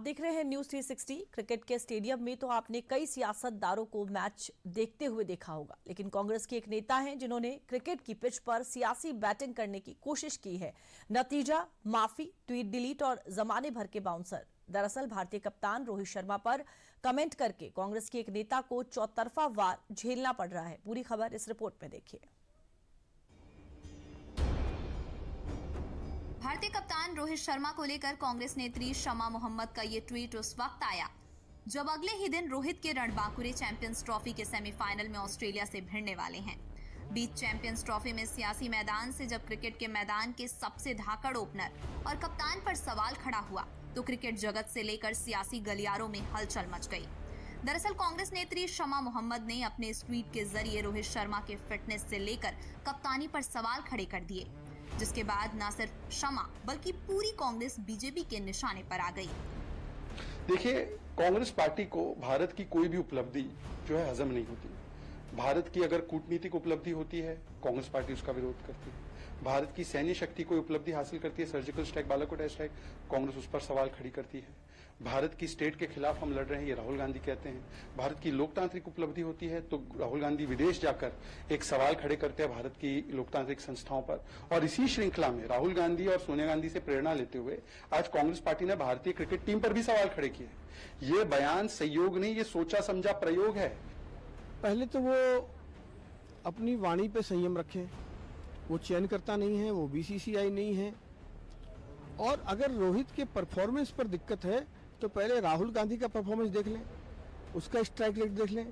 देख रहे हैं न्यूज 360। क्रिकेट के स्टेडियम में तो आपने कई सियासतदारों को मैच देखते हुए देखा होगा, लेकिन कांग्रेस के एक नेता हैं जिन्होंने क्रिकेट की पिच पर सियासी बैटिंग करने की कोशिश की है। नतीजा माफी, ट्वीट डिलीट और जमाने भर के बाउंसर। दरअसल भारतीय कप्तान रोहित शर्मा पर कमेंट करके कांग्रेस के एक नेता को चौतरफा वार झेलना पड़ रहा है। पूरी खबर इस रिपोर्ट में देखिए। भारतीय कप्तान रोहित शर्मा को लेकर कांग्रेस नेत्री शमा मोहम्मद का ये ट्वीट उस वक्त आया जब अगले ही दिन रोहित के रणबांकुरे चैंपियंस ट्रॉफी के सेमीफाइनल में ऑस्ट्रेलिया से भिड़ने वाले हैं। बीच चैंपियंस ट्रॉफी में सियासी मैदान से जब क्रिकेट के मैदान के सबसे धाकड़ ओपनर और कप्तान पर सवाल खड़ा हुआ तो क्रिकेट जगत से लेकर सियासी गलियारों में हलचल मच गई। दरअसल कांग्रेस नेत्री शमा मोहम्मद ने अपने इस ट्वीट के जरिए रोहित शर्मा के फिटनेस से लेकर कप्तानी पर सवाल खड़े कर दिए, जिसके बाद न सिर्फ शमा बल्कि पूरी कांग्रेस बीजेपी के निशाने पर आ गई। देखिए, कांग्रेस पार्टी को भारत की कोई भी उपलब्धि जो है हजम नहीं होती। भारत की अगर कूटनीतिक उपलब्धि होती है, कांग्रेस पार्टी उसका विरोध करती है। भारत की सैन्य शक्ति कोई उपलब्धि हासिल करती है, surgical strike, Balakot air strike, Congress उस पर सवाल खड़ी करती है। भारत की स्टेट के खिलाफ हम लड़ रहे हैं, ये राहुल गांधी कहते हैं। भारत की लोकतांत्रिक उपलब्धि होती है तो राहुल गांधी विदेश जाकर एक सवाल खड़े करते हैं भारत की लोकतांत्रिक संस्थाओं पर। और इसी श्रृंखला में राहुल गांधी और सोनिया गांधी से प्रेरणा लेते हुए आज कांग्रेस पार्टी ने भारतीय क्रिकेट टीम पर भी सवाल खड़े किए। ये बयान संयोग नहीं, ये सोचा समझा प्रयोग है। पहले तो वो अपनी वाणी पे संयम रखें। वो चयनकर्ता नहीं है, वो बीसीसीआई नहीं है। और अगर रोहित के परफॉर्मेंस पर दिक्कत है तो पहले राहुल गांधी का परफॉर्मेंस देख लें, उसका स्ट्राइक रेट देख लें।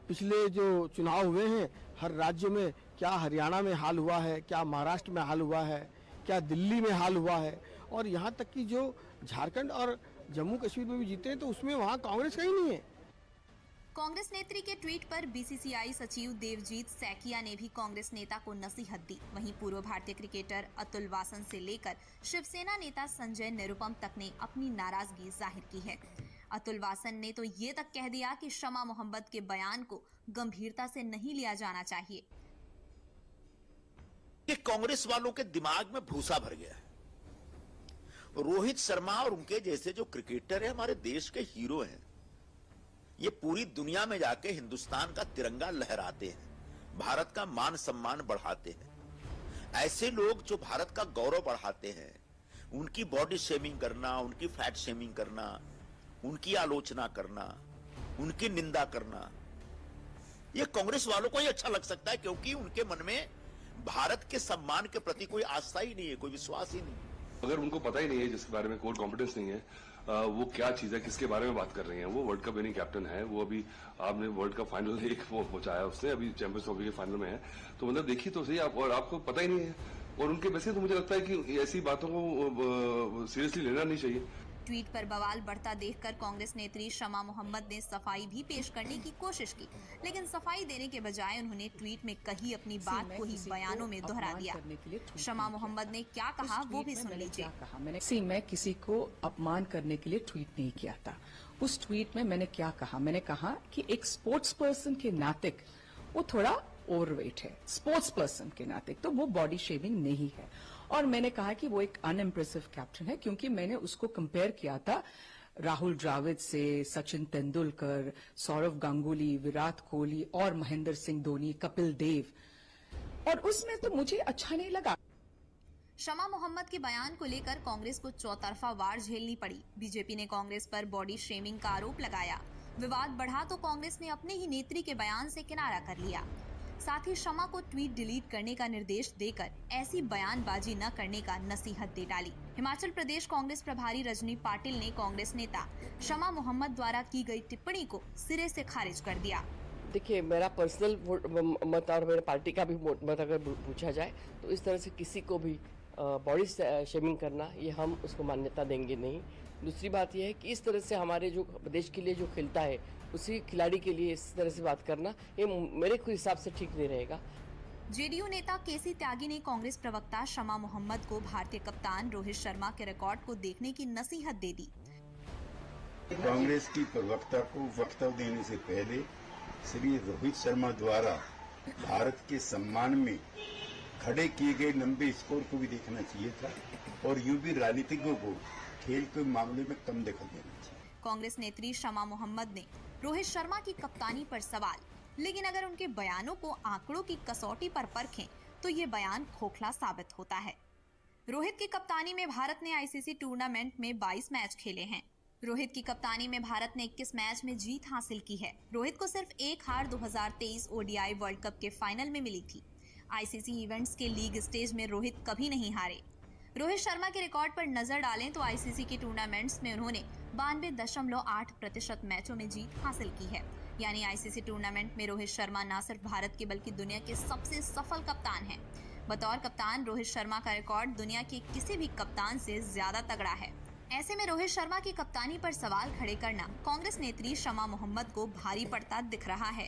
पिछले जो चुनाव हुए हैं हर राज्य में, क्या हरियाणा में हाल हुआ है, क्या महाराष्ट्र में हाल हुआ है, क्या दिल्ली में हाल हुआ है, और यहाँ तक कि जो झारखंड और जम्मू कश्मीर में भी जीते हैं तो उसमें वहाँ कांग्रेस का ही नहीं है। कांग्रेस नेत्री के ट्वीट पर बीसीसीआई सचिव देवजीत सैकिया ने भी कांग्रेस नेता को नसीहत दी। वहीं पूर्व भारतीय क्रिकेटर अतुल वासन से लेकर शिवसेना नेता संजय निरुपम तक ने अपनी नाराजगी जाहिर की है। अतुल वासन ने तो ये तक कह दिया कि शमा मोहम्मद के बयान को गंभीरता से नहीं लिया जाना चाहिए। ये कांग्रेस वालों के दिमाग में भूसा भर गया है। रोहित शर्मा और उनके जैसे जो क्रिकेटर है हमारे देश के हीरो हैं। ये पूरी दुनिया में जाके हिंदुस्तान का तिरंगा लहराते हैं, भारत का मान सम्मान बढ़ाते हैं। ऐसे लोग जो भारत का गौरव बढ़ाते हैं, उनकी बॉडी शेमिंग करना, उनकी फैट शेमिंग करना, उनकी आलोचना करना, उनकी निंदा करना, ये कांग्रेस वालों को ही अच्छा लग सकता है, क्योंकि उनके मन में भारत के सम्मान के प्रति कोई आस्था ही नहीं है, कोई विश्वास ही नहीं। अगर उनको पता ही नहीं है, जिसके बारे में कोई कॉम्पिटेंस नहीं है, वो क्या चीज है, किसके बारे में बात कर रही हैं। वो वर्ल्ड कप विनिंग कैप्टन है, वो अभी आपने वर्ल्ड कप फाइनल एक वो पहुंचाया उसने, अभी चैंपियंस ट्रॉफी के फाइनल में है। तो मतलब देखिए तो सही आप, और आपको पता ही नहीं है। और उनके वैसे तो मुझे लगता है कि ऐसी बातों को सीरियसली लेना नहीं चाहिए। ट्वीट पर बवाल बढ़ता देखकर कांग्रेस नेत्री शमा मोहम्मद ने सफाई भी पेश करने की कोशिश की, लेकिन सफाई देने के बजाय उन्होंने ट्वीट में कही अपनी बात को ही बयानों में दोहरा दिया। शमा मोहम्मद ने क्या कहा वो भी सुन लीजिए। मैं किसी को अपमान करने के लिए ट्वीट नहीं किया था। उस ट्वीट में मैंने क्या कहा, मैंने कहा कि एक स्पोर्ट्स पर्सन के नाते वो थोड़ा ओवरवेट है, स्पोर्ट्स पर्सन के नाते, तो वो बॉडी शेमिंग नहीं है। और मैंने कहा कि वो एक अनइम्प्रेसिव कैप्टन है, क्योंकि मैंने उसको कंपेयर किया था राहुल द्रविड़ से, सचिन तेंदुलकर, सौरव गांगुली, विराट कोहली और महेंद्र सिंह धोनी, कपिल देव, और उसमें तो मुझे अच्छा नहीं लगा। शमा मोहम्मद के बयान को लेकर कांग्रेस को चौतरफा वार झेलनी पड़ी। बीजेपी ने कांग्रेस पर बॉडी शेमिंग का आरोप लगाया। विवाद बढ़ा तो कांग्रेस ने अपने ही नेत्री के बयान से किनारा कर लिया। साथ ही शमा को ट्वीट डिलीट करने का निर्देश देकर ऐसी बयानबाजी न करने का नसीहत दे डाली। हिमाचल प्रदेश कांग्रेस प्रभारी रजनी पाटिल ने कांग्रेस नेता शमा मोहम्मद द्वारा की गई टिप्पणी को सिरे से खारिज कर दिया। देखिए, मेरा पर्सनल मत और मेरे पार्टी का भी मत अगर पूछा जाए तो इस तरह से किसी को भी बॉडी शेमिंग करना, ये हम उसको मान्यता देंगे नहीं। दूसरी बात यह है कि इस तरह से हमारे जो देश के लिए जो खेलता है उसी खिलाड़ी के लिए इस तरह से बात करना, ये मेरे हिसाब से ठीक नहीं रहेगा। जेडीयू नेता केसी त्यागी ने कांग्रेस प्रवक्ता शमा मोहम्मद को भारतीय कप्तान रोहित शर्मा के रिकॉर्ड को देखने की नसीहत दे दी। कांग्रेस की प्रवक्ता को वक्तव्य देने से पहले श्री रोहित शर्मा द्वारा भारत के सम्मान में खड़े किए गए लंबे स्कोर को भी देखना चाहिए था, और यूं भी राजनीतिज्ञों को खेल के मामले में कम दखल देना चाहिए। कांग्रेस नेत्री शमा मोहम्मद ने रोहित शर्मा की कप्तानी पर सवाल, लेकिन अगर उनके बयानों को आंकड़ों की कसौटी पर परखें तो ये बयान खोखला साबित होता है। रोहित की कप्तानी में भारत ने आईसीसी टूर्नामेंट में 22 मैच खेले हैं। रोहित की कप्तानी में भारत ने 21 मैच में जीत हासिल की है। रोहित को सिर्फ एक हार 2023 ओडीआई वर्ल्ड कप के फाइनल में मिली थी। आईसीसी इवेंट्स के लीग स्टेज में रोहित कभी नहीं हारे। रोहित शर्मा के रिकॉर्ड पर नजर डालें तो आईसीसी के टूर्नामेंट्स में उन्होंने 92.8% मैचों में जीत हासिल की है। यानी आईसीसी टूर्नामेंट में रोहित शर्मा न सिर्फ भारत के बल्कि दुनिया के सबसे सफल कप्तान हैं। बतौर कप्तान रोहित शर्मा का रिकॉर्ड दुनिया के किसी भी कप्तान से ज्यादा तगड़ा है। ऐसे में रोहित शर्मा की कप्तानी पर सवाल खड़े करना कांग्रेस नेत्री शमा मोहम्मद को भारी पड़ता दिख रहा है।